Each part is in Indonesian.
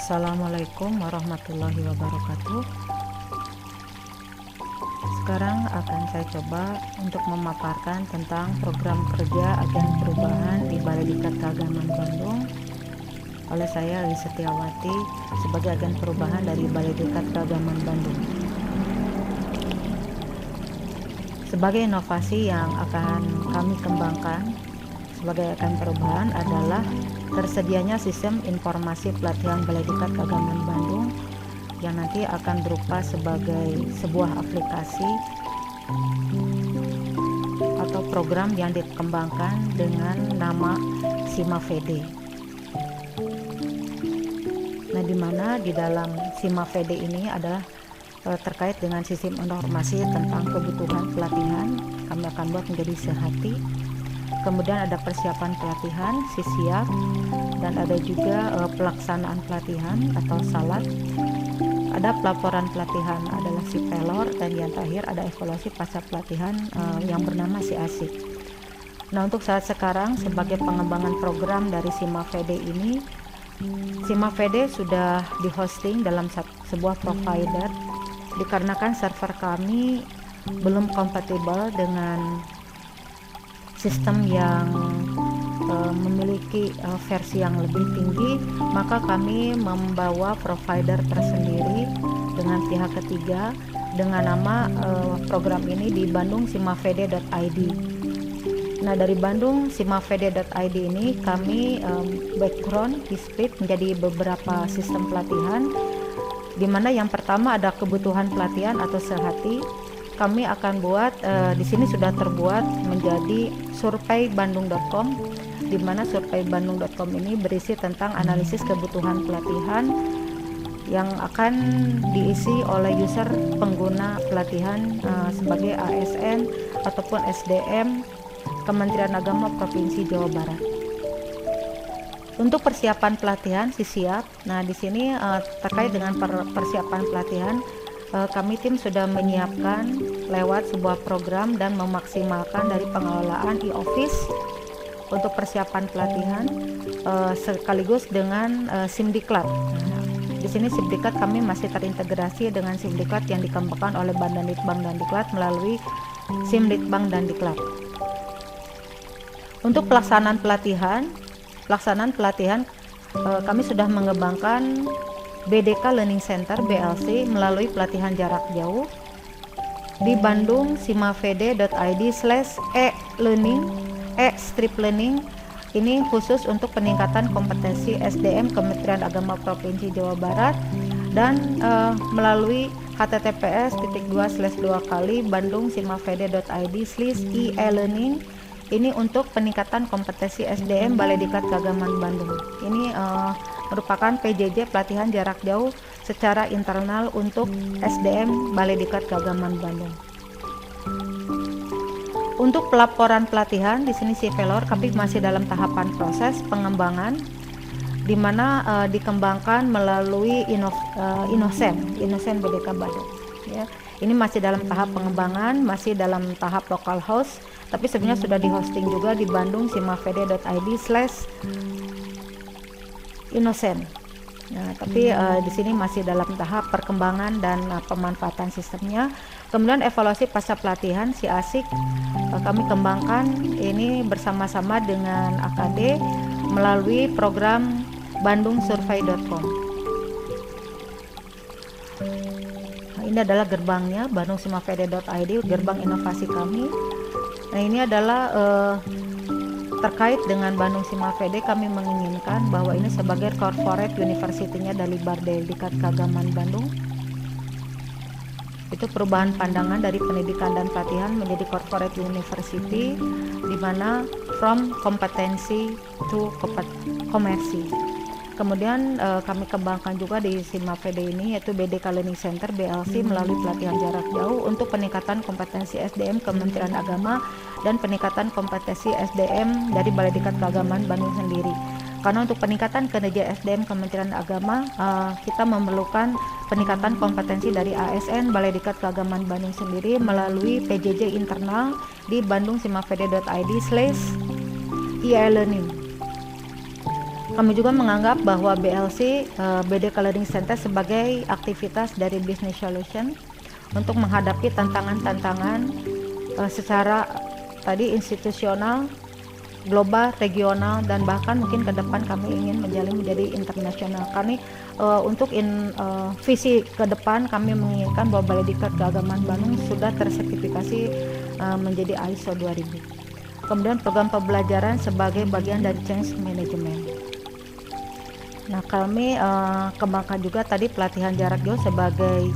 Assalamualaikum warahmatullahi wabarakatuh. Sekarang akan saya coba untuk memaparkan tentang program kerja agen perubahan di Balai Diklat Keagamaan Bandung oleh saya Lis Setiawati sebagai agen perubahan dari Balai Diklat Keagamaan Bandung. Sebagai inovasi yang akan kami kembangkan sebagai agen perubahan adalah tersedianya sistem informasi pelatihan Balai Diklat Keagamaan Bandung yang nanti akan berupa sebagai sebuah aplikasi atau program yang dikembangkan dengan nama SIMAVD. Nah, di mana di dalam SIMAVD ini adalah terkait dengan sistem informasi tentang kebutuhan pelatihan. Kami akan buat menjadi sehati. Kemudian ada persiapan pelatihan, siap, dan ada juga pelaksanaan pelatihan atau salat. Ada pelaporan pelatihan adalah si pelor, dan yang terakhir ada evaluasi pasca pelatihan yang bernama si asik. Nah, untuk saat sekarang sebagai pengembangan program dari SIMAVD ini, SIMAVD sudah di-hosting dalam sebuah provider dikarenakan server kami belum kompatibel dengan sistem yang memiliki versi yang lebih tinggi, maka kami membawa provider tersendiri dengan pihak ketiga dengan nama program ini di Bandung simavd.id. Nah, dari Bandung simavd.id ini kami background di split menjadi beberapa sistem pelatihan, di mana yang pertama ada kebutuhan pelatihan atau sehati. Kami akan buat di sini sudah terbuat menjadi surveybandung.com, di mana surveybandung.com ini berisi tentang analisis kebutuhan pelatihan yang akan diisi oleh user pengguna pelatihan sebagai ASN ataupun SDM Kementerian Agama Provinsi Jawa Barat. Untuk persiapan pelatihan siap. Nah, di sini terkait dengan persiapan pelatihan, kami tim sudah menyiapkan lewat sebuah program dan memaksimalkan dari pengelolaan e-office untuk persiapan pelatihan sekaligus dengan SIMDiklat. Nah, di sini SIMDiklat kami masih terintegrasi dengan SIMDiklat yang dikembangkan oleh Badanlitbang dan Diklat melalui SIMDitbang dan Diklat. Untuk pelaksanaan pelatihan kami sudah mengembangkan BDK Learning Center BLC melalui pelatihan jarak jauh di Bandung simavd.id/e-learning e-strip learning. Ini khusus untuk peningkatan kompetensi SDM Kementerian Agama Provinsi Jawa Barat dan melalui https://bandung simavd.id/e-learning. Ini untuk peningkatan kompetensi SDM Balai Diklat Keagamaan Bandung. Ini merupakan PJJ pelatihan jarak jauh secara internal untuk SDM Balai Diklat Keagamaan Bandung. Untuk pelaporan pelatihan di sini si pelor kami masih dalam tahapan proses pengembangan, di mana dikembangkan melalui Innocent BDK Bandung. Ya, ini masih dalam tahap pengembangan, masih dalam tahap local host, tapi sebenarnya sudah di-hosting juga di Bandung simavd.id/innocent. Nah, tapi di sini masih dalam tahap perkembangan dan pemanfaatan sistemnya. Kemudian evaluasi pasca pelatihan si asik kami kembangkan ini bersama-sama dengan AKD melalui program bandungsurvey.com. Ini adalah gerbangnya, Bandung simavd.id, gerbang inovasi kami. Nah, ini adalah terkait dengan Bandung SIMAVD, kami menginginkan bahwa ini sebagai corporate university-nya dari Balai Diklat Keagamaan Bandung. Itu perubahan pandangan dari pendidikan dan pelatihan menjadi corporate university, di mana from kompetensi to komersi. Kemudian kami kembangkan juga di SIMAVD ini yaitu BDK Learning Center BLC melalui pelatihan jarak jauh untuk peningkatan kompetensi SDM Kementerian Agama dan peningkatan kompetensi SDM dari Balai Diklat Keagamaan Bandung sendiri. Karena untuk peningkatan kinerja SDM Kementerian Agama, kita memerlukan peningkatan kompetensi dari ASN Balai Diklat Keagamaan Bandung sendiri melalui PJJ internal di Bandung simavd.id/e-learning. Kami juga menganggap bahwa BLC BDK Learning Center sebagai aktivitas dari Business Solution untuk menghadapi tantangan-tantangan secara tadi institusional, global, regional, dan bahkan mungkin ke depan kami ingin menjadi internasional. Kami untuk visi ke depan kami menginginkan bahwa Balai Diklat Keagamaan Bandung sudah tersertifikasi menjadi ISO 2000. Kemudian program pembelajaran sebagai bagian dari change management. Nah, kami kembangkan juga tadi pelatihan jarak jauh sebagai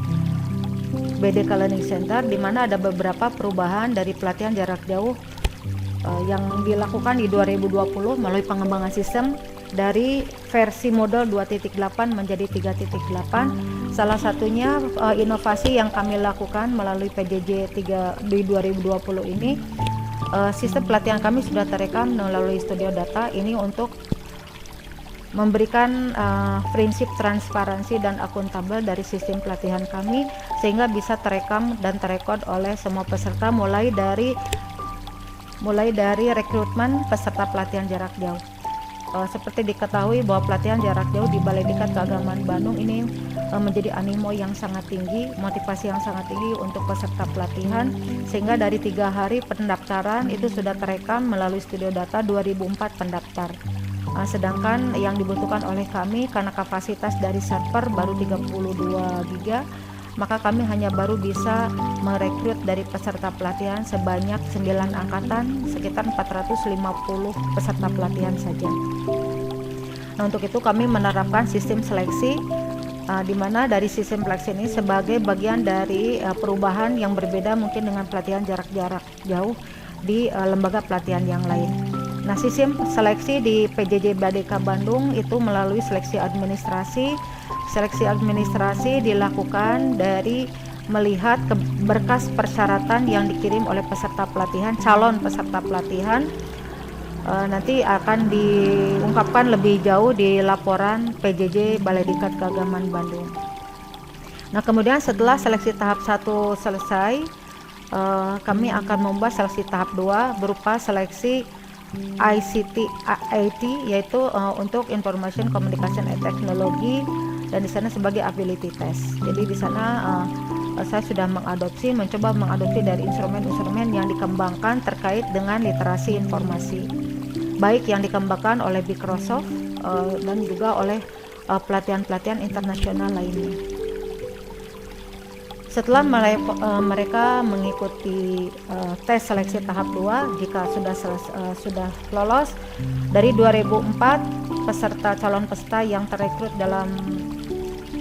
BDK Learning Center, di mana ada beberapa perubahan dari pelatihan jarak jauh yang dilakukan di 2020 melalui pengembangan sistem dari versi model 2.8 menjadi 3.8. Salah satunya inovasi yang kami lakukan melalui PJJ 3 di 2020 ini, sistem pelatihan kami sudah terekam melalui studio data ini untuk memberikan prinsip transparansi dan akuntabel dari sistem pelatihan kami sehingga bisa terekam dan terekod oleh semua peserta mulai dari rekrutmen peserta pelatihan jarak jauh. Seperti diketahui bahwa pelatihan jarak jauh di Balai Diklat Keagamaan Bandung ini menjadi animo yang sangat tinggi, motivasi yang sangat tinggi untuk peserta pelatihan, sehingga dari 3 hari pendaftaran itu sudah terekam melalui studio data 2004 pendaftar. Sedangkan yang dibutuhkan oleh kami karena kapasitas dari server baru 32 GB, maka kami hanya baru bisa merekrut dari peserta pelatihan sebanyak 9 angkatan, sekitar 450 peserta pelatihan saja. Nah, untuk itu kami menerapkan sistem seleksi, di mana dari sistem seleksi ini sebagai bagian dari perubahan yang berbeda mungkin dengan pelatihan jarak jauh di lembaga pelatihan yang lain. Nah, sistem seleksi di PJJ BDK Bandung itu melalui seleksi administrasi. Seleksi administrasi dilakukan dari melihat berkas persyaratan yang dikirim oleh peserta pelatihan, calon peserta pelatihan. Nanti akan diungkapkan lebih jauh di laporan PJJ Balai Diklat Keagamaan Bandung. Nah, kemudian setelah seleksi tahap 1 selesai, kami akan membuat seleksi tahap 2 berupa seleksi ICT IT, yaitu untuk Information Communication and Technology, dan di sana sebagai ability test. Jadi di sana saya sudah mencoba mengadopsi dari instrumen-instrumen yang dikembangkan terkait dengan literasi informasi, baik yang dikembangkan oleh Microsoft dan juga oleh pelatihan-pelatihan internasional lainnya. Setelah mereka mengikuti tes seleksi tahap 2, jika sudah lolos, dari 2004 calon peserta yang terekrut dalam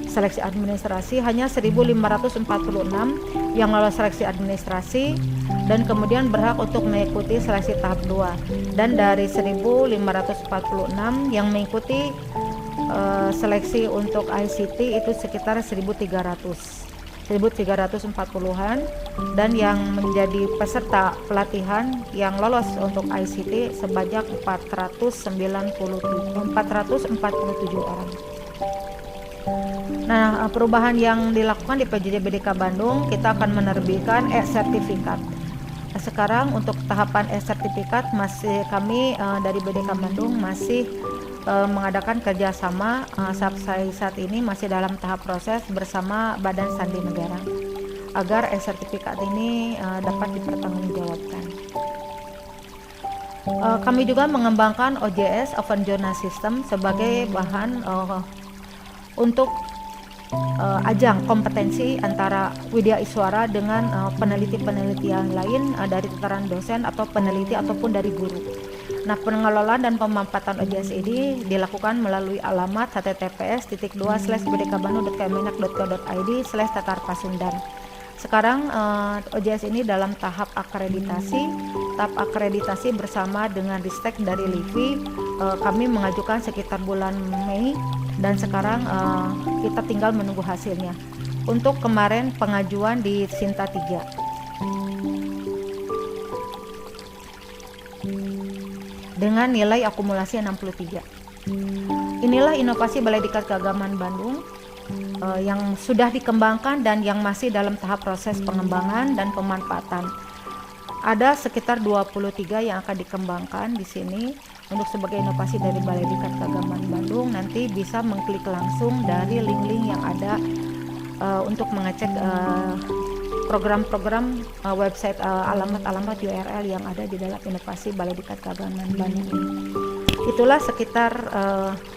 seleksi administrasi hanya 1.546 yang lolos seleksi administrasi dan kemudian berhak untuk mengikuti seleksi tahap 2, dan dari 1.546 yang mengikuti seleksi untuk ICT itu sekitar 1.340-an, dan yang menjadi peserta pelatihan yang lolos untuk ICT sebanyak 447 orang. Nah, perubahan yang dilakukan di PJJ BDK Bandung, kita akan menerbitkan e-sertifikat. Sekarang untuk tahapan e-sertifikat kami dari BDK Bandung masih mengadakan kerjasama sampai saat ini masih dalam tahap proses bersama Badan Sandi Negara agar e-sertifikat ini dapat dipertanggungjawabkan. Kami juga mengembangkan OJS Open Journal System sebagai bahan untuk ajang kompetensi antara Widya Iswara dengan peneliti-peneliti yang lain dari tataran dosen atau peneliti ataupun dari guru. Nah, pengelolaan dan pemanfaatan OJS ini dilakukan melalui alamat https://bdkbandung.kemenak.go.id/tatarpasundan. Sekarang OJS ini dalam tahap akreditasi. Tahap akreditasi bersama dengan Ristek dari LIVI kami mengajukan sekitar bulan Mei, dan sekarang kita tinggal menunggu hasilnya. Untuk kemarin pengajuan di Sinta 3 dengan nilai akumulasi 63. Inilah inovasi Balai Diklat Keagamaan Bandung yang sudah dikembangkan dan yang masih dalam tahap proses pengembangan dan pemanfaatan. Ada sekitar 23 yang akan dikembangkan di sini untuk sebagai inovasi dari Balai Diklat Keagamaan Bandung. Nanti bisa mengklik langsung dari link-link yang ada untuk mengecek program-program website, alamat-alamat URL yang ada di dalam inovasi Balai Diklat Keagamaan Bandung ini. Itulah sekitar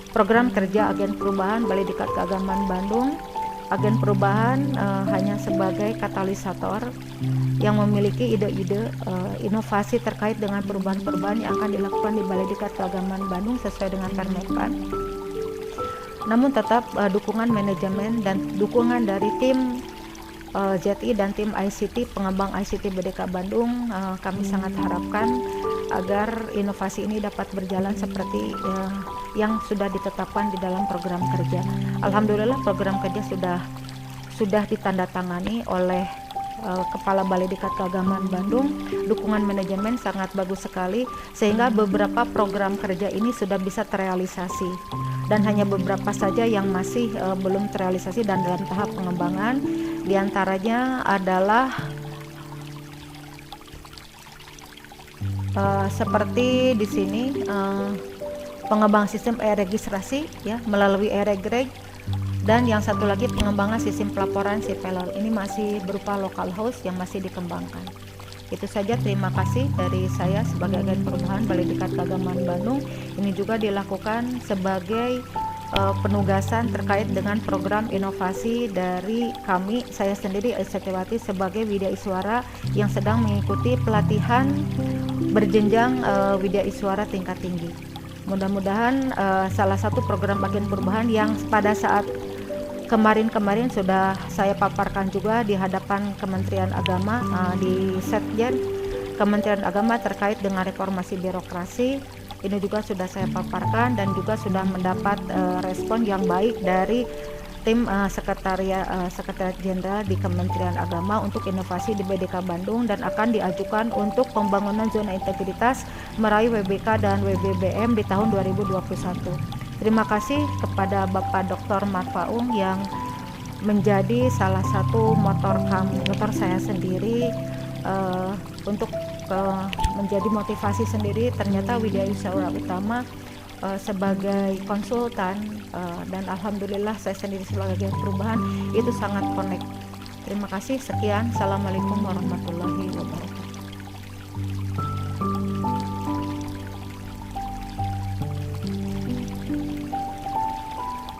program kerja agen perubahan Balai Diklat Keagamaan Bandung. Agen perubahan hanya sebagai katalisator yang memiliki ide-ide inovasi terkait dengan perubahan-perubahan yang akan dilakukan di Balai Diklat Keagamaan Bandung sesuai dengan Permenpan. Namun tetap dukungan manajemen dan dukungan dari tim ZI dan tim ICT, pengembang ICT BDK Bandung, kami sangat harapkan agar inovasi ini dapat berjalan seperti yang sudah ditetapkan di dalam program kerja. Alhamdulillah program kerja sudah ditandatangani oleh Kepala Balai Diklat Keagamaan Bandung. Dukungan manajemen sangat bagus sekali sehingga beberapa program kerja ini sudah bisa terrealisasi dan hanya beberapa saja yang masih belum terrealisasi dan dalam tahap pengembangan. Di antaranya adalah seperti di sini pengembang sistem e-registrasi ya melalui e-regreg, dan yang satu lagi pengembangan sistem pelaporan CPLR. Ini masih berupa local host yang masih dikembangkan. Itu saja, terima kasih dari saya sebagai agen perubahan Balai Diklat Keagamaan Bandung. Ini juga dilakukan sebagai penugasan terkait dengan program inovasi dari kami, saya sendiri Setiawati sebagai Widya Iswara yang sedang mengikuti pelatihan berjenjang Widya Iswara tingkat tinggi. Mudah-mudahan salah satu program agen perubahan yang pada saat kemarin sudah saya paparkan juga di hadapan Kementerian Agama, di Setjen Kementerian Agama terkait dengan reformasi birokrasi. Ini juga sudah saya paparkan dan juga sudah mendapat respon yang baik dari tim Sekretariat Jenderal di Kementerian Agama untuk inovasi di BDK Bandung, dan akan diajukan untuk pembangunan zona integritas meraih WBK dan WBBM di tahun 2021. Terima kasih kepada Bapak Dr. Marfaung yang menjadi salah satu motor saya sendiri untuk menjadi motivasi sendiri. Ternyata Widya Iswara Utama sebagai konsultan dan alhamdulillah saya sendiri sebagai agen perubahan itu sangat connect. Terima kasih, sekian. Assalamualaikum warahmatullahi